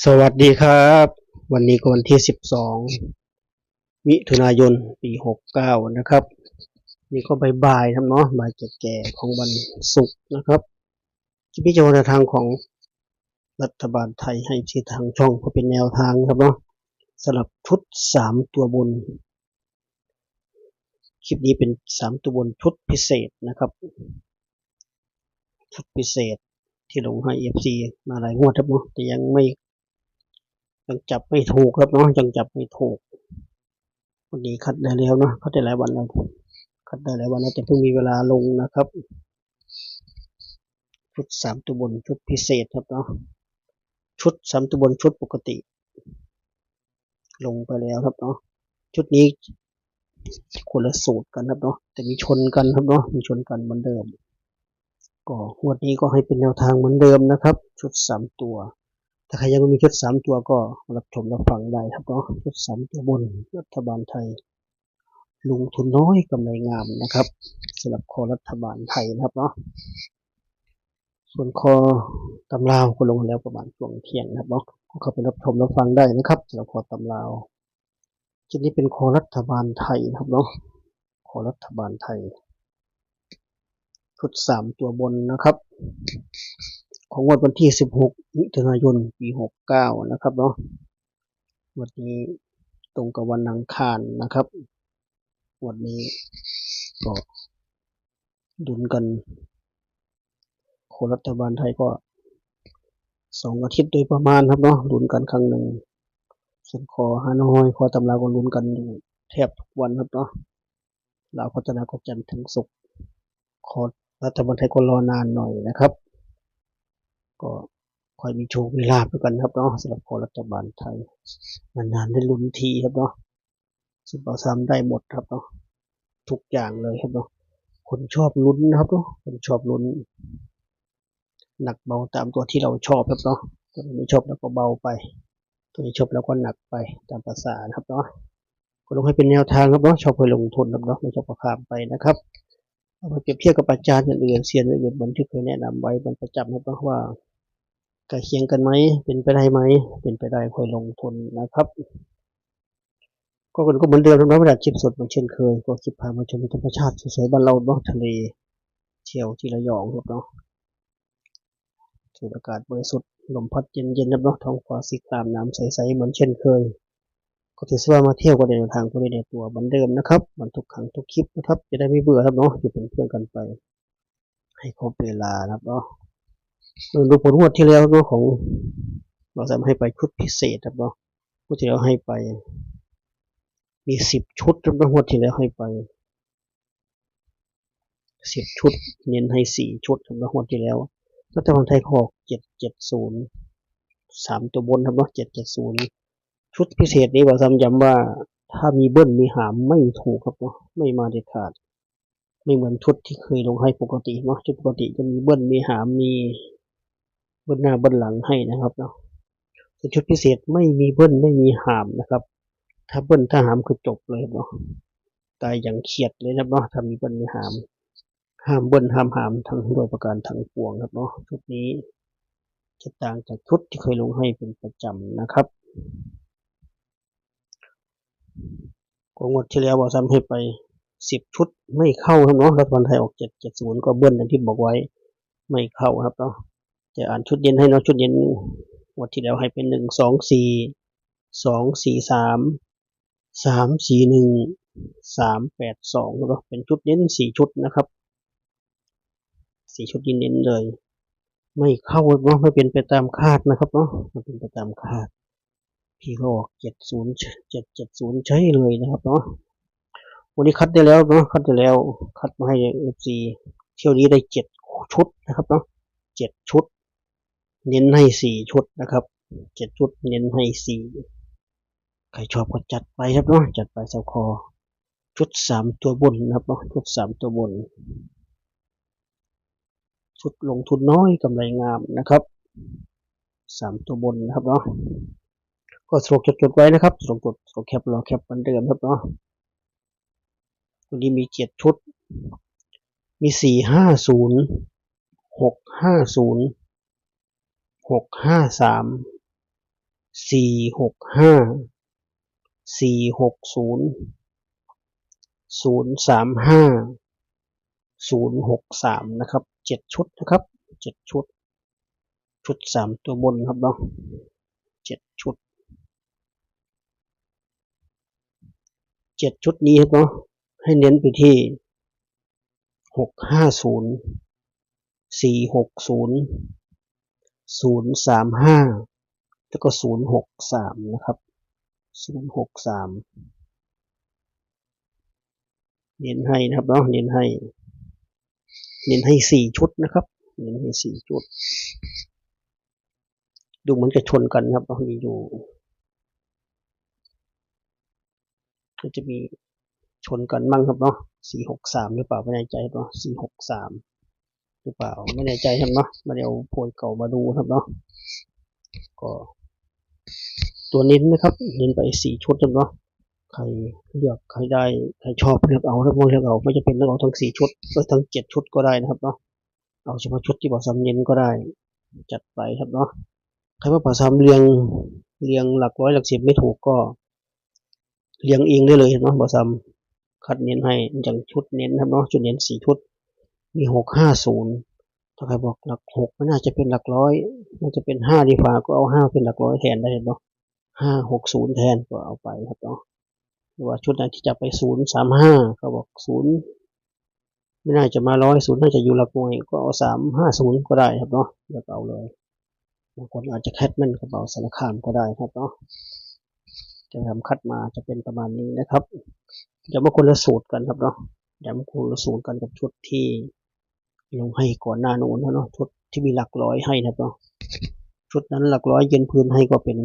สวัสดีครับวันนี้ก็วันที่12มิถุนายนปี69นะครับนี่ก็บ่ายๆครับเนาะบ่ายแก่ๆของวันศุกร์นะครับที่พิจารณาทางของรัฐบาลไทยให้ที่ทางช่องเพื่อเป็นแนวทางครับเนาะสำหรับชุด3ตัวบนคลิปนี้เป็น3ตัวบนชุดพิเศษนะครับชุดพิเศษที่ลงให้ FC มาหลายงวดครับเนาะแต่ยังจับไม่ถูกครับเนาะยังจับไม่ถูกวันนี้คัดได้แล้วเนาะคัดได้หลายวันแล้วคัดได้หลายวันแล้วแต่เพิ่งมีเวลาลงนะครับชุด3ตัวบนชุดพิเศษครับเนาะชุด3ตัวบนชุดปกติลงไปแล้วครับเนาะชุดนี้คนละสูตรกันครับเนาะแต่มีชนกันครับเนาะมีชนกันเหมือนเดิมก็งวดนี้ก็ให้เป็นแนวทางเหมือนเดิมนะครับชุด3ตัวถ้าใครยังไม่มีชุด3ตัวก็รับชมรับฟังได้ครับเนาะชุด3ตัวบนรัฐบาลไทยลงทุนน้อยกำไรงามนะครับสำหรับคอรัฐบาลไทยนะครับเนาะส่วนคอตำราวก็ลงแล้วประมาณช่วงเที่ยงนะครับเนาะก็เข้าไปรับชมรับฟังได้นะครับสำหรับคอตำราวชุดนี้เป็นคอรัฐบาลไทยนะครับเนาะคอรัฐบาลไทยชุด3ตัวบนนะครับของวันที่16มิถุนายนปี69นะครับเนาะวันนี้ตรงกับวันอังคารนะครับวันนี้ก็ดุลกันคอรัฐบาลไทยก็2อาทิตย์โดยประมาณครับเนาะลุ้นกันครั้งหนึ่งส่วนคอฮานอยคอตำราก็ลุ้นกันอยู่แทบทุกวันครับเนาะลาวพัฒนาก็จันทร์ถึงศุกร์คอรัฐบาลไทยก็รอนานหน่อยนะครับก็คอยมีโชคมีลาภด้วยกันครับเนาะสำหรับคอรัฐบาลไทยนานๆได้ลุ้นทีครับเนาะซุปเปอร์ซัมได้หมดครับเนาะทุกอย่างเลยครับเนาะคนชอบลุ้นนะครับเนาะคนชอบลุ้นหนักเบาตามตัวที่เราชอบครับเนาะตัวไม่ชอบแล้วก็เบาไปตัวที่ชอบแล้วก็หนักไปตามภาษาครับเนาะก็ลงให้เป็นแนวทางครับเนาะชอบไปลงทุนครับเนาะไม่ชอบประคามไปนะครับเอาไปเปรียบเทียบกับอาจารย์อื่นๆเซียนอื่นๆเหมือนที่เคยแนะนำไว้เป็นประจำครับเนาะว่าใกล้เคียงกันไหมเป็นไปได้ไหมเป็นไปได้ค่อยลงทุนนะครับก็เหมือนเดิมนะเวลาคลิปสดเหมือนเช่นเคยก็คลิปพามาชมธรรมชาติสวยๆบ้านเราเนาะทะเลเที่ยวที่ระยองครับเนาะสูดอากาศบริสุทธิ์ลมพัดเย็นๆครับเนาะท้องฟ้าสีครามน้ำใสๆเหมือนเช่นเคยก็ถือว่ามาเที่ยวกันในทางตัวในตัวเหมือนเดิมนะครับมันทุกครั้งทุกคลิปนะครับจะได้ไม่เบื่อครับเนาะอยู่เป็นเพื่อนกันไปให้ครบเวลานะครับเนาะดูผลงวดที่แล้วเนาะของเราจะให้ไปชุดพิเศษครับเนาะงวดที่แล้วให้ไปมี10 ชุดครับงวดที่แล้วให้ไป10 ชุดเน้นให้4 ชุดครับงวดที่แล้วรัฐบาลไทยขอ7703ตัวบนครับเนาะ770ชุดพิเศษนี้ว่าย้ำว่าถ้ามีเบิ้ลมีหามไม่ถูกครับเนาะไม่มาเด็ดขาดไม่เหมือนชุดที่เคยลงให้ปกติเนาะชุดปกติจะมีเบิ้ลมีหามมีเบิ้ลหน้าเบิ้ลหลังให้นะครับเนาะชุดพิเศษไม่มีเบิ้ลไม่มีหามนะครับถ้าเบิ้ลถ้าหามคือจบเลยเนาะตายอย่างเขียดเลยนะเนาะถ้ามีเบิ้ลมีหามห้ามเบิ้ลห้ามหามทั้งโดยประการทั้งปวงครับเนาะชุดนี้จะต่างจากชุดที่เคยลงให้เป็นประจำนะครับก็งวดที่แล้วว่าซ้ำให้ไป10 ชุดไม่เข้าครับเนาะรัฐบาลไทยออก770ก็เบิ้ลอย่างที่บอกไว้ไม่เข้าครับเนาะจะอ่านชุดเย็นให้เนาะชุดเย็นงวดที่แล้วให้เป็น124 243 341 382แล้วก็เป็นชุดเน้น4 ชุดนะครับ4 ชุดเน้นเลยไม่เข้าเนาะไม่เป็นไปตามคาดนะครับเนาะไม่เป็นไปตามคาดพี่ก็ออก70770ใช้เลยนะครับเนาะวันนี้คัดได้แล้วเนาะคัดได้แล้วคัดมาให้ FC เที่ยวนี้ได้7 ชุดนะครับเนาะ7 ชุดเน้นให้4 ชุดนะครับ7 ชุดเน้นให้4ใครชอบก็จัดไปครับเนาะจัดไปสักคอชุด3ตัวบนนะครับเนาะชุด3ตัวบนชุดลงทุนน้อยกำไรงามนะครับ3ตัวบนนะครับเนาะก็สรุปจดไว้นะครับสรุปแคปรอแคปเหมือนเดิมครับเนาะวันนี้มี7 ชุดมี450 650 653 465 460 035 063นะครับ7 ชุดนะครับ7 ชุดชุด3ตัวบนครับเนาะ7 ชุด7 ชุดนี้ครับเนาะให้เน้นไปที่650 460 035แล้วก็063นะครับ063เน้นให้นะครับเนาะเน้นให้4 ชุดนะครับเน้นให้4 ชุดดูเหมือนจะชนกันครับมีอยู่ก็จะมีชนกันมั่งครับเนาะ463หรือเปล่าไม่แน่ใจเนาะ463หรือเปล่าไม่แน่ใจครับเนาะมาเอาโพยเก่ามาดูครับเนาะก็ตัวเน้นนะครับเน้นไป4 ชุดครับเนาะใครเลือกใครได้ใครชอบเลือกเอาครับเลือกเอาไม่จะเป็นต้องเอาทั้ง4 ชุดหรือทั้ง7 ชุดก็ได้นะครับเนาะเอาเฉพาะชุดที่บอกซ้ำเน้นก็ได้จัดไปครับเนาะใครว่าบอกซ้ำเรียงหลักร้อยหลัก10ไม่ถูกก็เรียงเองได้เลยเนาะบอกซ้ำคัดเน้นให้อย่างชุดเน้นครับเนาะชุดเน้น4 ชุดมี650ถ้าใครบอกหลัก6ไม่น่าจะเป็นหลักร้อยน่าจะเป็น5ดีกว่าก็เอา5เป็นหลักร้อยแทนได้เนาะ560แทนก็เอาไปครับเนาะหรือว่าชุดไหนที่จะไป035เขาบอก0ไม่น่าจะมา100น่าจะอยู่หลักหน่วยก็เอา350ก็ได้ครับเนาะเลือกเอาเลยบางคนอาจจะแคทแม่นกระเป๋าสารคามก็ได้ครับเนาะจะทำคัดมาจะเป็นประมาณนี้นะครับจะมาคนละสูตรกันครับเนาะจะมาคนละสูตรกันกับชุดที่ลงให้ก่อนหน้าโน้นเนาะชุดที่มีหลักร้อยให้นะครับเนาะชุดนั้นหลักร้อยยืนพื้นให้ก็เป็น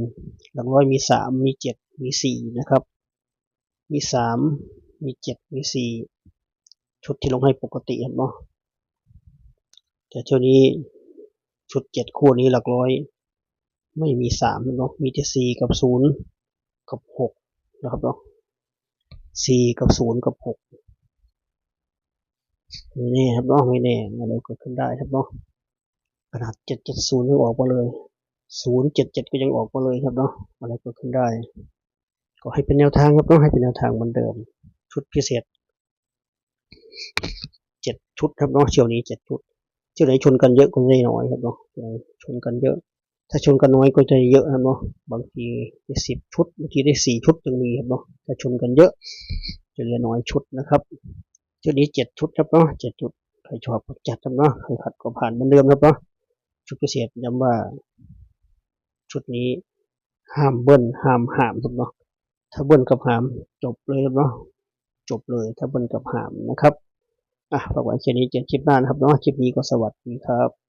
หลักร้อยมี3มี7มี4นะครับมี3มี7มี4ชุดที่ลงให้ปกติเห็นไหมแต่เท่านี้ชุด7คู่นี้หลักร้อยไม่มี3เนาะมีแต่4กับ0กับ6นะครับเนาะ4กับ0กับ6ไม่แน่ครับเนาะไม่แน่อะไรเกิดขึ้นได้ครับเนาะขนาด770ยังออกมาเลย077ก็ยังออกมาเลยครับเนาะอะไรเกิดขึ้นได้ก็ให้เป็นแนวทางครับต้องให้เป็นแนวทางเหมือนเดิมชุดพิเศษ7 ชุดครับเนาะเที่ยวนี้7 ชุดเที่ยวไหนชนกันเยอะก็ได้น้อยครับเนาะชนกันเยอะถ้าชนกันน้อยก็จะเยอะครับเนาะบางทีได้10 ชุดบางทีได้4 ชุดยังมีครับเนาะถ้าชนกันเยอะจะเหลือน้อยชุดนะครับเที่ยวนี้7 ชุดครับเนาะ7 ชุดใครชอบก็จัดครับเนาะใครขัดก็ผ่านเหมือนเดิมครับเนาะชุดพิเศษย้ำว่าชุดนี้ห้ามเบิ้ลห้ามครับเนาะถ้าเบิ้ลกับหามจบเลยครับเนาะจบเลยถ้าเบิ้ลกับหามนะครับฝากไว้แค่นี้เจอคลิปหน้านะครับเนาะคลิปนี้ก็สวัสดีครับ